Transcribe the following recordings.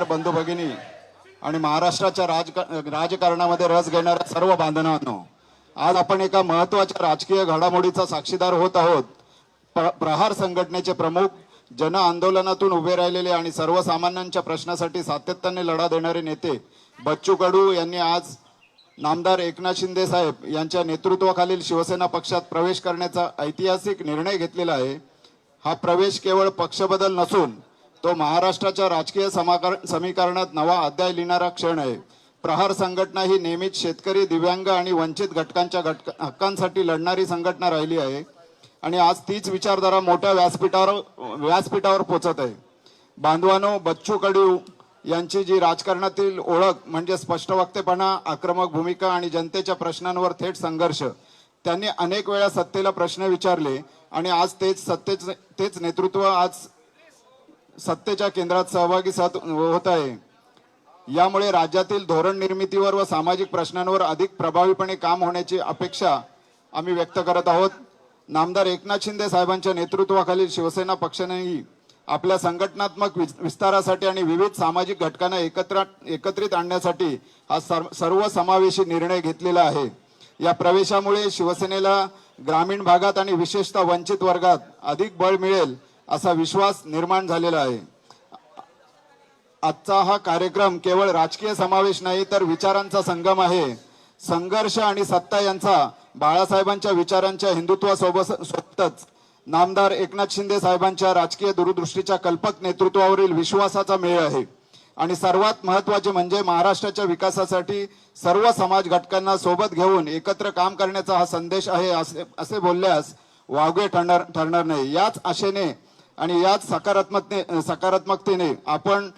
बंधू भगिनी आणि महाराष्ट्राच्या राजकारणामध्ये रस घेणाऱ्या सर्व बांधवांनो, आज आपण एका महत्त्वाच्या राजकीय घडामोडीचा साक्षीदार होत आहोत। प्रहार संघटनेचे प्रमुख, जन आंदोलनातून उभे राहिलेले आणि सर्वसामान्यांच्या प्रश्नासाठी सातत्याने लढा देणारे नेते बच्चू कडू यांनी आज नामदार एकनाथ शिंदे साहेब यांच्या नेतृत्वाखालील शिवसेना पक्षात प्रवेश करण्याचा ऐतिहासिक निर्णय घेतलेला आहे। हा प्रवेश केवळ पक्षबदल नसून तो महाराष्ट्राच्या राजकीय समीकरणात नवा अध्याय लिहिणारा क्षण आहे। प्रहार संघटना ही नेहमीच शेतकरी, दिव्यांग आणि वंचित घटकांच्या हक्कांसाठी लढणारी संघटना राहिली आहे आणि आज तीच विचारधारा मोठ्या व्यासपीठावर पोहोचत आहे। बांधवांनो, बच्चू कडू यांची जी राजकारणातील ओळख म्हणजे स्पष्ट वक्तेपणा, आक्रमक भूमिका आणि जनतेच्या प्रश्नांवर थेट संघर्ष। त्यांनी अनेक वेळा सत्तेला प्रश्न विचारले आणि आज तेच नेतृत्व आज सत्तेच्या केंद्रात सहभागी होत आहे। यामुळे राज्यातील धोरण निर्मितीवर व सामाजिक प्रश्नांवर अधिक प्रभावीपणे काम होण्याची अपेक्षा आम्ही व्यक्त करत आहोत। नामदार एकनाथ शिंदे साहेबांच्या नेतृत्वाखालील शिवसेना पक्षानेही आपल्या संघटनात्मक विस्तारासाठी आणि विविध सामाजिक घटकांना एकत्रित आणण्यासाठी हा सर्वसमावेशी निर्णय घेतलेला आहे। या प्रवेशामुळे शिवसेनेला ग्रामीण भागात आणि विशेषतः वंचित वर्गात अधिक बळ मिळेल असा विश्वास निर्माण झालेला आहे। आजचा हा कार्यक्रम केवळ राजकीय समावेश नाही तर विचारांचा संगम आहे। संघर्ष आणि सत्ता यांचा बाळासाहेबांच्या विचारांच्या हिंदुत्वासोबतच नामदार एकनाथ शिंदे साहेबांच्या राजकीय दूरदृष्टीच्या कल्पक नेतृत्वावरील विश्वासाचा मेळ आहे आणि सर्वात महत्त्वाचे म्हणजे महाराष्ट्राच्या विकासासाठी सर्व समाज घटकांना सोबत घेऊन एकत्र काम करण्याचा हा संदेश आहे असे बोलल्यास वावगे ठरणार नाही। याच आशेने आणि याच सकारात्मकतेने आपण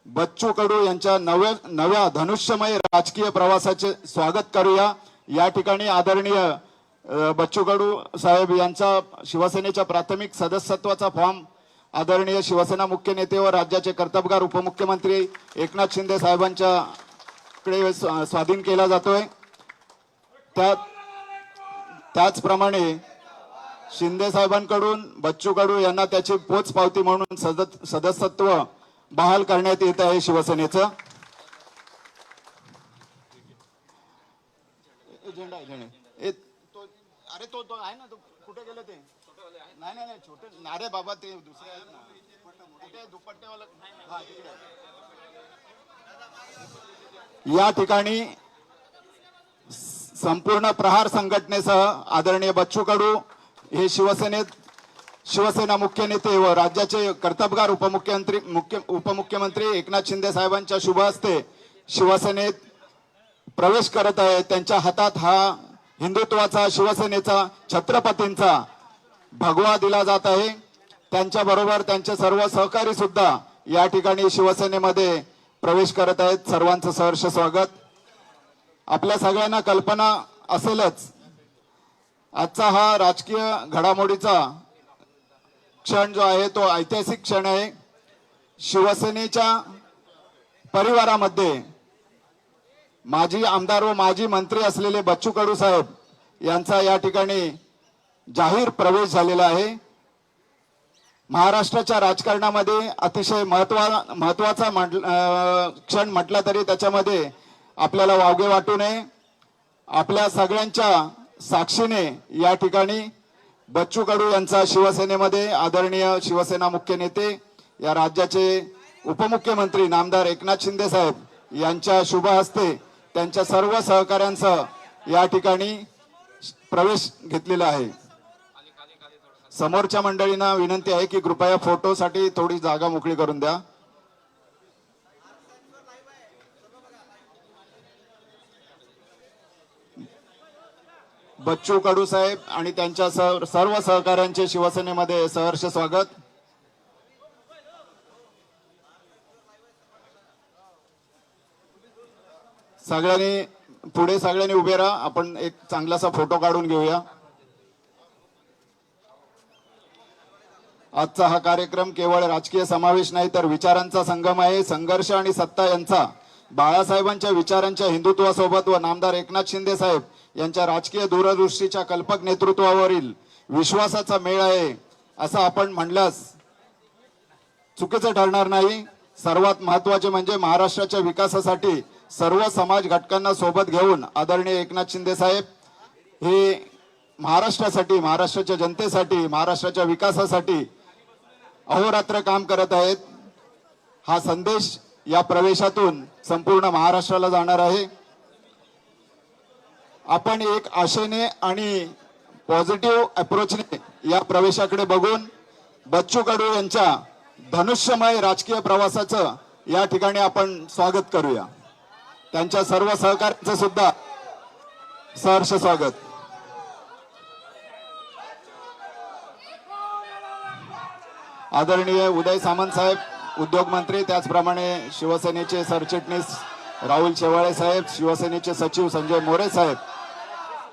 बच्चू कडू यांच्या नव्या धनुष्यमय राजकीय प्रवासाचे स्वागत करूया। या ठिकाणी आदरणीय बच्चू कडू साहेब यांचा शिवसेनेच्या प्राथमिक सदस्यत्वाचा फॉर्म आदरणीय शिवसेना मुख्य नेते व राज्याचे कर्तबगार उपमुख्यमंत्री एकनाथ शिंदे साहेबांच्याकडे स्वाधीन केला जातोय। त्याचप्रमाणे शिंदे साहेबांकडून बच्चू कडू यांना त्याची पोचपावती म्हणून सदस्यत्व बहाल करण्यात येत आहे शिवसेनेचं। अरे तो आहे ना, तो कुठे गेलं ते? नाही छोटे नारे बाबा, ते दुसरे आहेत ना, कुठे दुपट्टेवाला? हा, तिकडे। या ठिकाणी संपूर्ण प्रहार संघटनेसह आदरणीय बच्चू कडू हे शिवसेना मुख्य नेते व राज्याचे कर्तबगार उपमुख्यमंत्री एकनाथ शिंदे साहेबांच्या शुभ हस्ते शिवसेनेत प्रवेश करत आहे। त्यांच्या हातात हा हिंदुत्वाचा, शिवसेनेचा, छत्रपतींचा भगवा दिला जात आहे। त्यांच्या बरोबर त्यांचे सर्व सहकारी सुद्धा या ठिकाणी शिवसेनेमध्ये प्रवेश करत आहेत। सर्वांचं सहर्ष स्वागत। आपल्या सगळ्यांना कल्पना असेलच, आजचा हा राजकीय घडामोडीचा क्षण जो आहे तो ऐतिहासिक क्षण आहे। शिवसेनेच्या परिवारामध्ये माजी आमदार व माजी मंत्री असलेले बच्चू कडू साहेब यांचा या ठिकाणी जाहीर प्रवेश झालेला आहे। महाराष्ट्राच्या राजकारणामध्ये अतिशय महत्वाचा क्षण म्हटला तरी त्याच्यामध्ये आपल्याला वावगे वाटू नये। आपल्या सगळ्यांच्या साक्षीने या ठिकाणी बच्चू कडू यांचा शिवसेनेमध्ये आदरणीय शिवसेना मुख्य नेते या राज्याचे उपमुख्यमंत्री नामदार एकनाथ शिंदे साहेब यांच्या शुभ हस्ते त्यांच्या सर्व सहकाऱ्यांसह या ठिकाणी प्रवेश घेतलेला आहे। समोरच्या मंडळींना विनंती आहे की कृपया फोटोसाठी थोडी जागा मोकळी करून द्या। बच्चू कडू साहेब आणि त्यांच्या सर्व सहकाऱ्यांचे शिवसेनेमध्ये सहर्ष स्वागत। सगळ्यांनी उभे राहा, आपण एक चांगलासा फोटो काढून घेऊया। आजचा हा कार्यक्रम केवळ राजकीय समावेश नाही तर विचारांचा संगम आहे। संघर्ष आणि सत्ता यांचा बाळासाहेबांच्या विचारांच्या हिंदुत्वासोबत व नामदार एकनाथ शिंदे साहेब यांच्या राजकीय दूरदृष्टीच्या कल्पक नेतृत्वावरील विश्वासाचा मेळ आहे असं आपण म्हणल्यास चुकीचं ठरणार नाही। सर्वात महत्त्वाचे म्हणजे महाराष्ट्राच्या विकासासाठी सर्व समाज घटकांना सोबत घेऊन आदरणीय एकनाथ शिंदे साहेब हे महाराष्ट्रासाठी, महाराष्ट्राच्या जनतेसाठी, महाराष्ट्राच्या विकासासाठी अहोरात्र काम करत आहेत. हा संदेश या प्रवेशातून संपूर्ण महाराष्ट्राला जाणार आहे. आपण एक आशेने आणि पॉझिटिव्ह अप्रोचने या प्रवेशाकडे बघून बच्चू कडू यांच्या धनुष्यमय राजकीय प्रवासाचं या ठिकाणी आपण स्वागत करूया. त्यांच्या सर्व सहकार्याचं सुद्धा सहर्ष स्वागत. आदरणीय उदय सामंत साहेब उद्योग मंत्री, त्याचप्रमाणे शिवसेनेचे सरचिटणीस राहुल शेवाळे साहेब, शिवसेनेचे सचिव संजय मोरे साहेब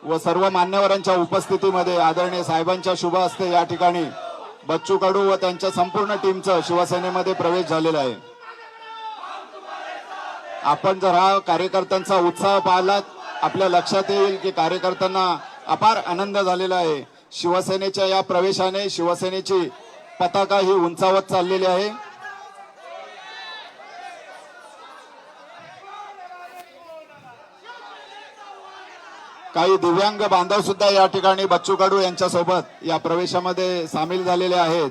व सर्व मान्यवरांच्या उपस्थितीमध्ये आदरणीय साहेबांच्या शुभ हस्ते या ठिकाणी बच्चू कडू व त्यांच्या संपूर्ण टीमचं शिवसेनेमध्ये प्रवेश झालेला आहे. आपण जर हा कार्यकर्त्यांचा उत्साह पाहिलात, आपल्या लक्षात येईल की कार्यकर्त्यांना अपार आनंद झालेला आहे. शिवसेनेच्या या प्रवेशाने शिवसेनेची पताका ही उंचावत चाललेली आहे. काही दिव्यांग बांधव सुद्धा या ठिकाणी बच्चू कडू यांच्या सोबत या प्रवेशामध्ये सामील झालेले आहेत.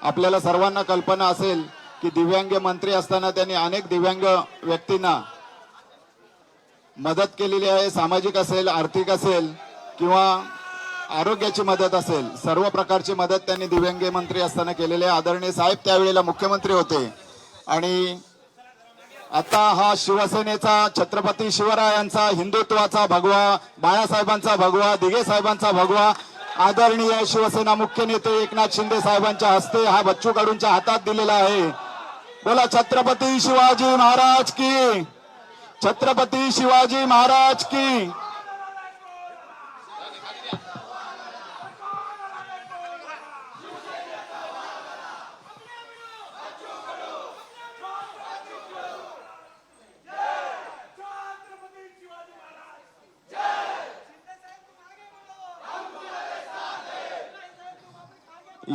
आपल्याला सर्वांना कल्पना असेल की दिव्यांग मंत्री असताना त्यांनी अनेक दिव्यांग व्यक्तींना मदत केलेली आहे. सामाजिक असेल, आर्थिक असेल किंवा आरोग्याची मदत असेल, सर्व प्रकारची मदत त्यांनी दिव्यांग मंत्री असताना केलेली आहे. आदरणीय साहेब त्यावेळेला मुख्यमंत्री होते आणि आता हा शिवसेनेचा, छत्रपती शिवरायांचा, हिंदुत्वाचा भगवा, बाळासाहेबांचा भगवा, दिघे साहेबांचा भगवा, आदरणीय शिवसेना मुख्य नेते एकनाथ शिंदे साहेबांच्या हस्ते हा बच्चू कडूंच्या हातात दिलेला आहे. बोला छत्रपती शिवाजी महाराज की, छत्रपती शिवाजी महाराज की.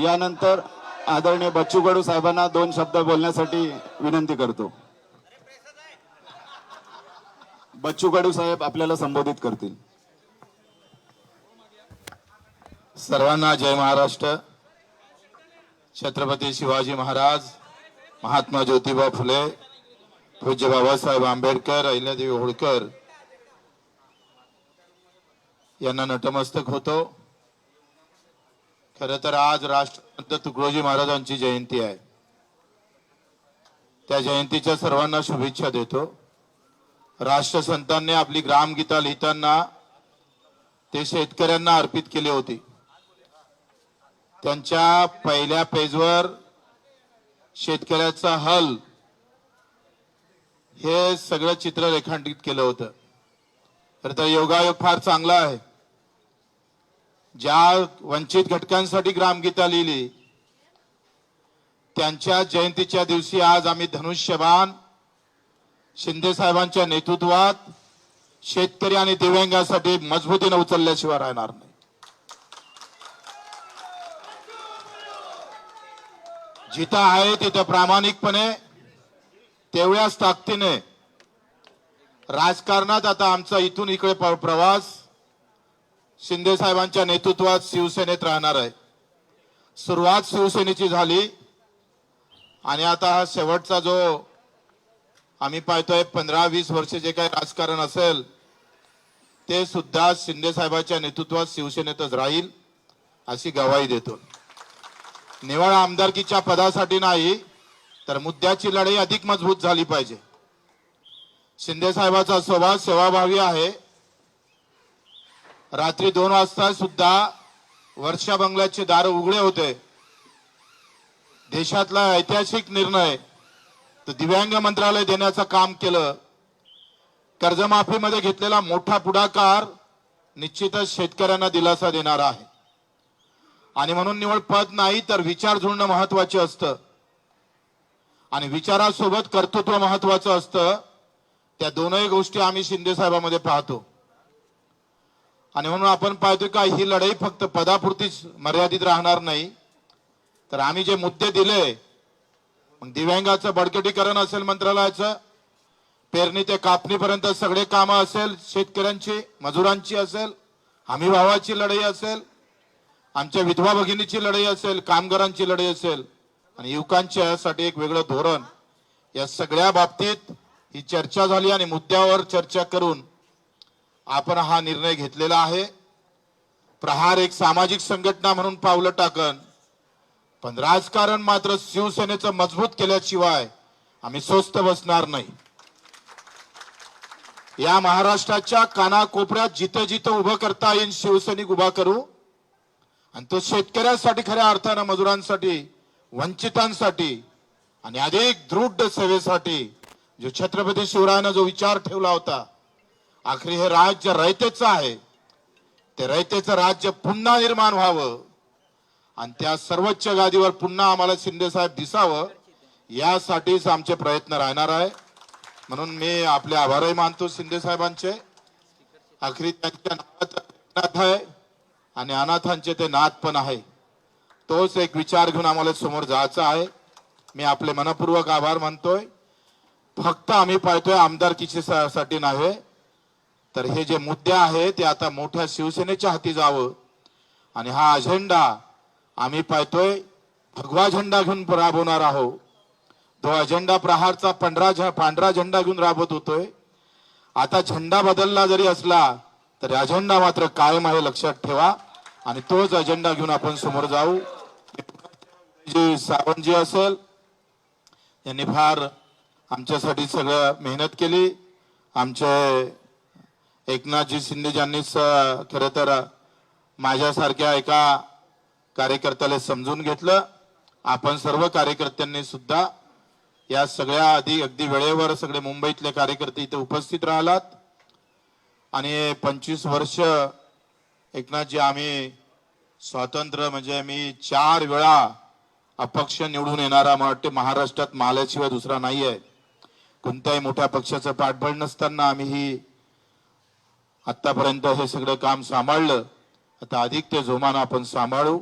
यानंतर आदरणीय बच्चू कडू साहेबांना 2 शब्द बोलण्यासाठी विनंती करतो. बच्चू कडू साहेब आपल्याला संबोधित करतील. सर्वांना जय महाराष्ट्र. छत्रपती शिवाजी महाराज, महात्मा ज्योतिबा फुले, पूज्य बाबासाहेब आंबेडकर, अहिल्यादेवी होळकर यांना नतमस्तक होतो. खरं तर आज राष्ट्रसंत तुकडोजी महाराजांची जयंती आहे. त्या जयंतीच्या सर्वांना शुभेच्छा देतो. राष्ट्रसंतांनी आपली ग्रामगीता लिहिताना ते शेतकऱ्यांना अर्पित केली होती. त्यांच्या पहिल्या पेजवर शेतकऱ्याचा हल हे सगळं चित्र रेखांकित केलं होतं. खरं तर योगायोग फार चांगला आहे. ज्या वंचित घटकांसाठी ग्रामगीता लिहिली त्यांच्या जयंतीच्या दिवशी आज आम्ही धनुष्यबाण शिंदे साहेबांच्या नेतृत्वात शेतकरी आणि दिव्यांगांसाठी मजबूतीने उचलल्याशिवाय राहणार नाही. जिथं आहे तिथं प्रामाणिकपणे, तेवढ्याच ताकदीने राजकारणात आता आमचा इथून इकडे प्रवास शिंदे साहेबांच्या नेतृत्वात शिवसेनेत राहणार आहे. सुरुवात शिवसेनेची झाली आणि आता हा शेवटचा जो आम्ही पाहतोय 15-20 वर्ष जे काही राजकारण असेल ते सुद्धा शिंदे साहेबांच्या नेतृत्वात शिवसेनेतच राहील अशी ग्वाही देतो. निवड आमदारकीच्या पदासाठी नाही तर मुद्द्याची लढाई अधिक मजबूत झाली पाहिजे. शिंदे साहेबांचा स्वभाव सेवाभावी आहे. रात्री 2 वाजता सुद्धा वर्षा बंगल्याचे दार उघडे होते. देशातला ऐतिहासिक निर्णय तर दिव्यांग मंत्रालय देण्याचं काम केलं. कर्जमाफीमध्ये घेतलेला मोठा पुढाकार निश्चितच शेतकऱ्यांना दिलासा देणारा आहे. आणि म्हणून निवड पद नाही तर विचार जुळणं महत्वाचे असतं आणि विचारासोबत कर्तृत्व महत्वाचं असतं. त्या दोनही गोष्टी आम्ही शिंदे साहेबांमध्ये पाहतो. आणि म्हणून आपण पाहतो का ही लढाई फक्त पदापुरतीच मर्यादित राहणार नाही तर आम्ही जे मुद्दे दिले मग दिव्यांगाचं बळकटीकरण असेल मंत्रालयाचं, पेरणी ते कापणीपर्यंत सगळे कामं असेल, शेतकऱ्यांची मजुरांची असेल, हमी भावाची लढाई असेल, आमच्या विधवा भगिनीची लढाई असेल, कामगारांची लढाई असेल आणि युवकांच्यासाठी एक वेगळं धोरण, या सगळ्या बाबतीत ही चर्चा झाली आणि मुद्द्यावर चर्चा करून आपण हा निर्णय घेतलेला आहे. प्रहार एक सामाजिक संघटना म्हणून पावलं टाकन, पण राजकारण मात्र शिवसेनेचं मजबूत केल्याशिवाय आम्ही स्वस्थ बसणार नाही. या महाराष्ट्राच्या कानाकोपऱ्यात जिथं जिथं उभं करता येईल शिवसैनिक उभा करू आणि तो शेतकऱ्यांसाठी, खऱ्या अर्थानं मजुरांसाठी, वंचितांसाठी आणि अधिक दृढ सेवेसाठी जो छत्रपती शिवरायानं जो विचार ठेवला होता, आखरी हे राज्य रयतेचं आहे, ते रयतेचं राज्य पुन्हा निर्माण व्हावं आणि त्या सर्वोच्च गादीवर पुन्हा आम्हाला शिंदे साहेब दिसावं, यासाठीच आमचे प्रयत्न राहणार आहे. म्हणून मी आपले आभारही मानतो शिंदे साहेबांचे. आखरी त्यांच्या नावात नाथ आहे आणि अनाथांचे ते नाथ पण आहे. तोच एक विचार घेऊन आम्हाला समोर जायचं आहे. मी आपले मनपूर्वक आभार मानतोय. फक्त आम्ही पाहतोय आमदारकीची साठी नव्हे, तर हे जे मुद्दे आहे ते आता मोठ्या शिवसेनेच्या हाती जावं आणि हा अजेंडा आम्ही पाहतोय भगवा झेंडा घेऊन राबवणार आहोत. तो अजेंडा प्रहारचा पांढरा झेंडा घेऊन राबवत होतोय. आता झेंडा बदलला जरी असला तरी अजेंडा मात्र कायम आहे, लक्षात ठेवा. आणि तोच अजेंडा घेऊन आपण समोर जाऊ. जे सावंतजी असेल यांनी फार आमच्यासाठी सगळं मेहनत केली. आमचे एकनाथजी शिंदे यांनी खरं तर माझ्यासारख्या एका कार्यकर्त्याला समजून घेतलं. आपण सर्व कार्यकर्त्यांनी सुद्धा या सगळ्या अगदी वेळेवर सगळे मुंबईतले कार्यकर्ते इथे उपस्थित राहिलात आणि 25 वर्ष एकनाथजी आम्ही स्वातंत्र्य म्हणजे मी 4 वेळा अपक्ष निवडून येणारा मला वाटते महाराष्ट्रात माल्याशिवाय दुसरा नाही आहे. कोणत्याही मोठ्या पक्षाचं पाठबळ नसताना आम्ही ही आतापर्यंत हे सगळं काम सांभाळलं. आता अधिक ते जोमानं आपण सांभाळू.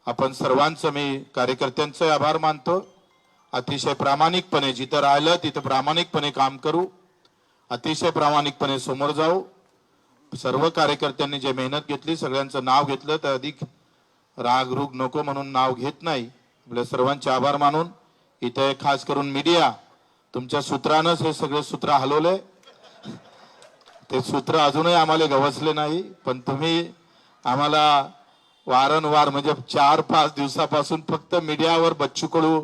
आपण सर्वांचं मी कार्यकर्त्यांचे आभार मानतो. अतिशय प्रामाणिकपणे जिथं राहिलं तिथं प्रामाणिकपणे काम करू, अतिशय प्रामाणिकपणे समोर जाऊ. सर्व कार्यकर्त्यांनी जे मेहनत घेतली सगळ्यांचं नाव घेतलं तर अधिक राग रूग नको म्हणून नाव घेत नाही. आपल्या सर्वांचे आभार मानून इथे खास करून मीडिया तुमच्या सूत्रानंच हे सगळे सूत्र हलवले. ते सूत्र अजूनही आम्हाला गवसले नाही, पण तुम्ही आम्हाला वारंवार म्हणजे 4-5 दिवसापासून फक्त मीडियावर बच्चू कडू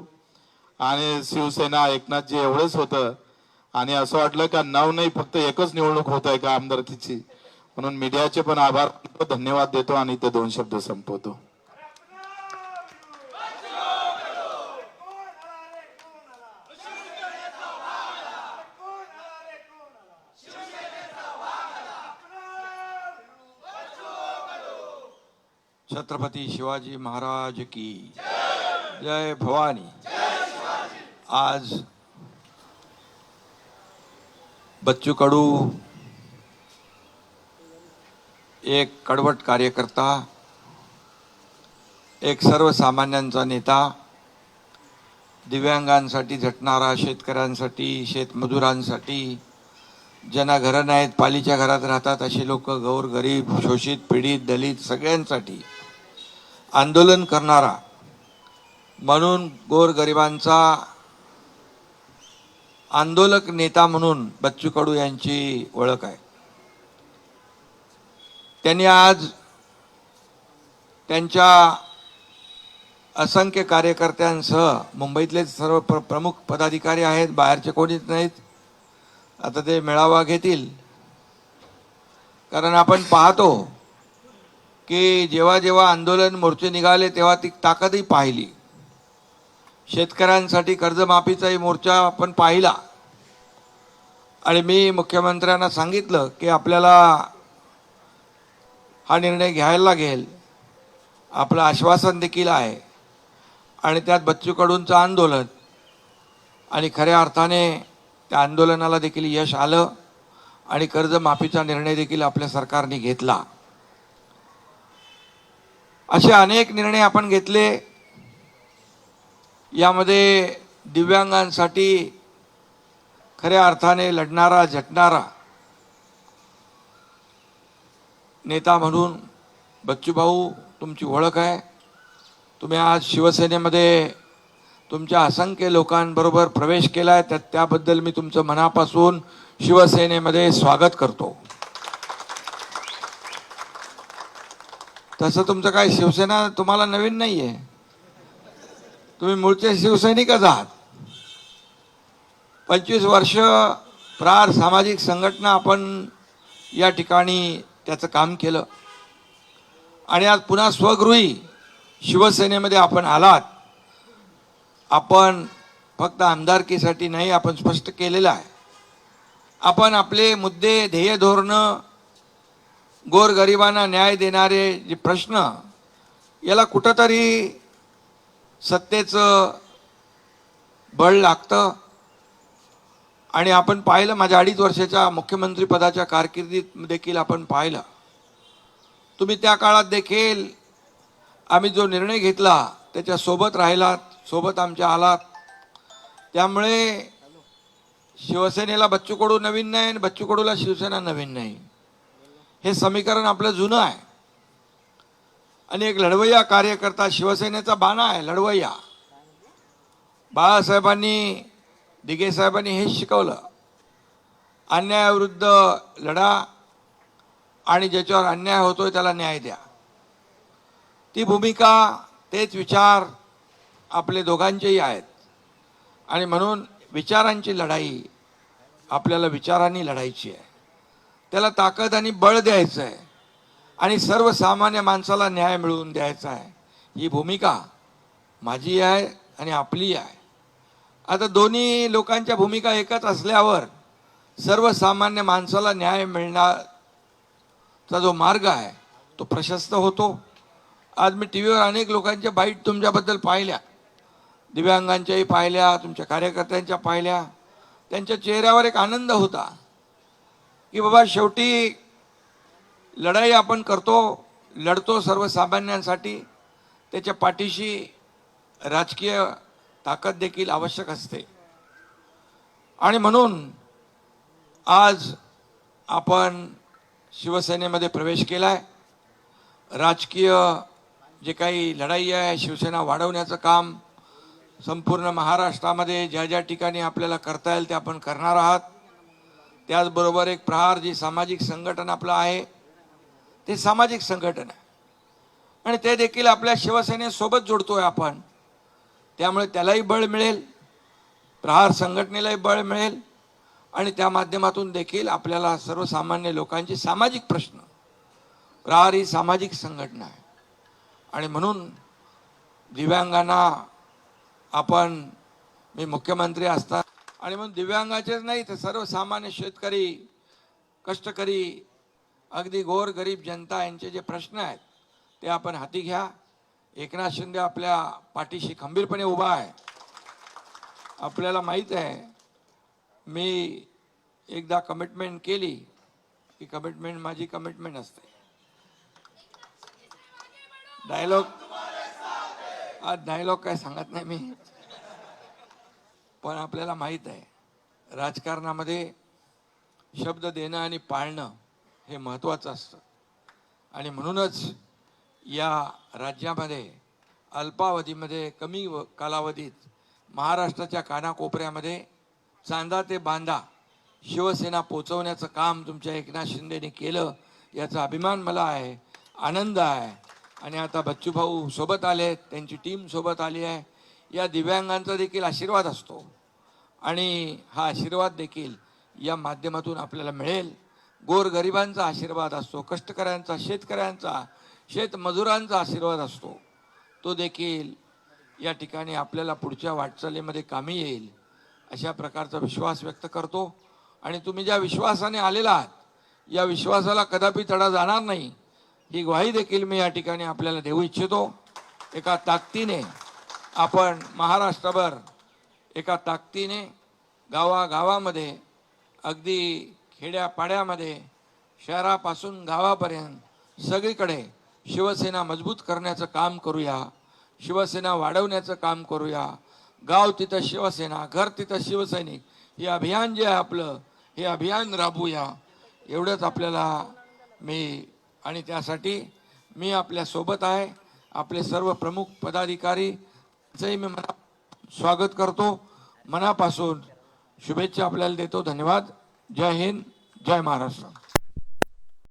आणि शिवसेना एकनाथजी एवढंच होतं आणि असं वाटलं का नाही फक्त एकच निवडणूक होत आहे का आमदारकीची. म्हणून मीडियाचे पण आभार, धन्यवाद देतो आणि ते 2 शब्द संपवतो. छत्रपती शिवाजी महाराज की जय भवानी. आज बच्चू कडू एक कडवट कार्यकर्ता, एक सर्वसामान्यांचा नेता, दिव्यांगांसाठी झटणारा, शेतकऱ्यांसाठी, शेतमजुरांसाठी, ज्यांना घरं नाहीत पालीच्या घरात राहतात असे लोक, गरीब, शोषित, पीडित, दलित सगळ्यांसाठी आंदोलन करणारा म्हणून गोरगरिबांचा आंदोलक नेता म्हणून बच्चू कडू यांची ओळख आहे. त्यांनी आज त्यांच्या असंख्य कार्यकर्त्यांसह मुंबईतले सर्व प्रमुख पदाधिकारी आहेत, बाहेरचे कोणीच नाहीत. आता ते मेळावा घेतील. कारण आपण पाहतो की जेव्हा जेव्हा आंदोलन मोर्चे निघाले तेव्हा ती ताकदही पाहिली. शेतकऱ्यांसाठी कर्जमाफीचाही मोर्चा आपण पाहिला आणि मी मुख्यमंत्र्यांना सांगितलं की आपल्याला हा निर्णय घ्यायला लागेल. आपलं आश्वासन देखील आहे आणि त्यात बच्चू कडूंचं आंदोलन आणि खऱ्या अर्थाने त्या आंदोलनाला देखील यश आलं आणि कर्जमाफीचा निर्णय देखील आपल्या सरकारने घेतला. असे अनेक निर्णय आपण घेतले. यामध्ये दिव्यांगांसाठी खऱ्या अर्थाने लढणारा झटणारा नेता म्हणून बच्चूभाऊ तुमची ओळख आहे. तुम्ही आज शिवसेनेमध्ये तुमच्या असंख्य लोकांबरोबर प्रवेश केला आहे, त्याबद्दल मी तुमचं मनापासून शिवसेनेमध्ये स्वागत करतो. तसं तुमचं काय शिवसेना तुम्हाला नवीन नाही आहे, तुम्ही मूळचे शिवसैनिकच आहात. 25 वर्ष प्रहार सामाजिक संघटना आपण या ठिकाणी त्याचं काम केलं आणि आज पुन्हा स्वगृही शिवसेनेमध्ये आपण आलात. आपण फक्त आमदारकीसाठी नाही, आपण स्पष्ट केलेलं आहे. आपण आपले मुद्दे, ध्येय, धोरणं, गोरगरिबांना न्याय देणारे जे प्रश्न, याला कुठंतरी सत्तेचं बळ लागतं. आणि आपण पाहिलं, माझ्या 2.5 वर्षाच्या मुख्यमंत्री पदाच्या कारकिर्दीत देखील आपण पाहिलं. तुम्ही त्या काळात देखील आम्ही जो निर्णय घेतला त्याच्या सोबत राहिलात, सोबत आमच्या आलात. त्यामुळे शिवसेनेला बच्चू कडू नवीन नाही आणि बच्चू कडूला शिवसेना नवीन नाही, हे समीकरण आपलं जुनं आहे. आणि एक लढवय्या कार्यकर्ता शिवसेनेचा बाणा आहे, लढवय्या. बाळासाहेबांनी, दिघे साहेबांनी हेच शिकवलं, अन्यायाविरुद्ध लढा आणि ज्याच्यावर अन्याय होतोय त्याला न्याय द्या. ती भूमिका, तेच विचार आपले दोघांचेही आहेत. आणि म्हणून विचारांची लढाई आपल्याला विचारांनी लढायची आहे, त्याला ताकद आणि बळ द्यायचं आहे आणि सर्वसामान्य माणसाला न्याय मिळवून द्यायचा आहे. ही भूमिका माझी आहे आणि आपली आहे. आता दोन्ही लोकांच्या भूमिका एकच असल्यावर सर्वसामान्य माणसाला न्याय मिळण्याचा जो मार्ग आहे तो प्रशस्त होतो. आज मी टी व्हीवर अनेक लोकांच्या बाईट तुमच्याबद्दल पाहिल्या, दिव्यांगांच्याही पाहिल्या, तुमच्या कार्यकर्त्यांच्या पाहिल्या. त्यांच्या चेहऱ्यावर एक आनंद होता की बाबा शेवटी लढाई आपण करतो, लढतो सर्वसामान्यांसाठी. त्याच्या पाठीशी राजकीय ताकद देखील आवश्यक असते. आणि म्हणून आज आपण शिवसेनेमध्ये प्रवेश केलाय. राजकीय जे काही लढाई आहे, शिवसेना वाढवण्याचं काम संपूर्ण महाराष्ट्रामध्ये ज्या ज्या ठिकाणी आपल्याला करता येईल ते आपण करणार आहात. त्याचबरोबर एक प्रहार जी सामाजिक संघटन आपलं आहे ते सामाजिक संघटन आहे आणि ते देखील आपल्या शिवसेनेसोबत जोडतोय आपण. त्यामुळे त्यालाही बळ मिळेल, प्रहार संघटनेलाही बळ मिळेल आणि त्या माध्यमातून देखील आपल्याला सर्वसामान्य लोकांचे सामाजिक प्रश्न, प्रहार ही सामाजिक संघटना आहे आणि म्हणून दिव्यांगांना आपण, मी मुख्यमंत्री असता आणि म्हणून दिव्यांगाचेच नाही तर सर्वसामान्य शेतकरी, कष्टकरी, अगदी गोर गरीब जनता यांचे जे प्रश्न आहेत ते आपण हाती घ्या. एकनाथ शिंदे आपल्या पाठीशी खंबीरपणे उभा आहे. आपल्याला माहीत आहे, मी एकदा कमिटमेंट केली की कमिटमेंट माझी कमिटमेंट असते. आज डायलॉग काय सांगत नाही मी, पण आपल्याला माहीत आहे राजकारणामध्ये शब्द देणं आणि पाळणं हे महत्त्वाचं असतं. आणि म्हणूनच या राज्यामध्ये अल्पावधीमध्ये, कमी कालावधीत महाराष्ट्राच्या कानाकोपऱ्यामध्ये चांदा ते बांधा शिवसेना पोचवण्याचं काम तुमच्या एकनाथ शिंदेने केलं, याचा अभिमान मला आहे, आनंद आहे. आणि आता बच्चूभाऊ सोबत आले, त्यांची टीम सोबत आली आहे. या दिव्यांगांचा देखील आशीर्वाद असतो आणि हा आशीर्वाद देखील या माध्यमातून आपल्याला मिळेल. गोरगरिबांचा आशीर्वाद असतो, कष्टकऱ्यांचा, शेतकऱ्यांचा, शेतमजुरांचा आशीर्वाद असतो. तो देखील या ठिकाणी आपल्याला पुढच्या वाटचालीमध्ये कामी येईल अशा प्रकारचा विश्वास व्यक्त करतो. आणि तुम्ही ज्या विश्वासाने आलेला आहात, या विश्वासाला कदापि तडा जाणार नाही ही ग्वाही देखील मी या ठिकाणी आपल्याला देऊ इच्छितो. एका ताकदीने आपण महाराष्ट्रभर, एका ताकदीने गावागावामध्ये, अगदी खेड्यापाड्यामध्ये, शहरापासून गावापर्यंत सगळीकडे शिवसेना मजबूत करण्याचं काम करूया, शिवसेना वाढवण्याचं काम करूया. गाव तिथं शिवसेना, घर तिथं शिवसैनिक, हे अभियान जे आहे आपलं, हे अभियान राबवूया एवढंच आपल्याला आणि त्यासाठी मी आपल्या सोबत आहे. आपले सर्व प्रमुख पदाधिकारीचंही मी स्वागत करतो, मनापासून शुभेच्छा आपल्याला देतो. धन्यवाद. जय हिंद, जय महाराष्ट्र.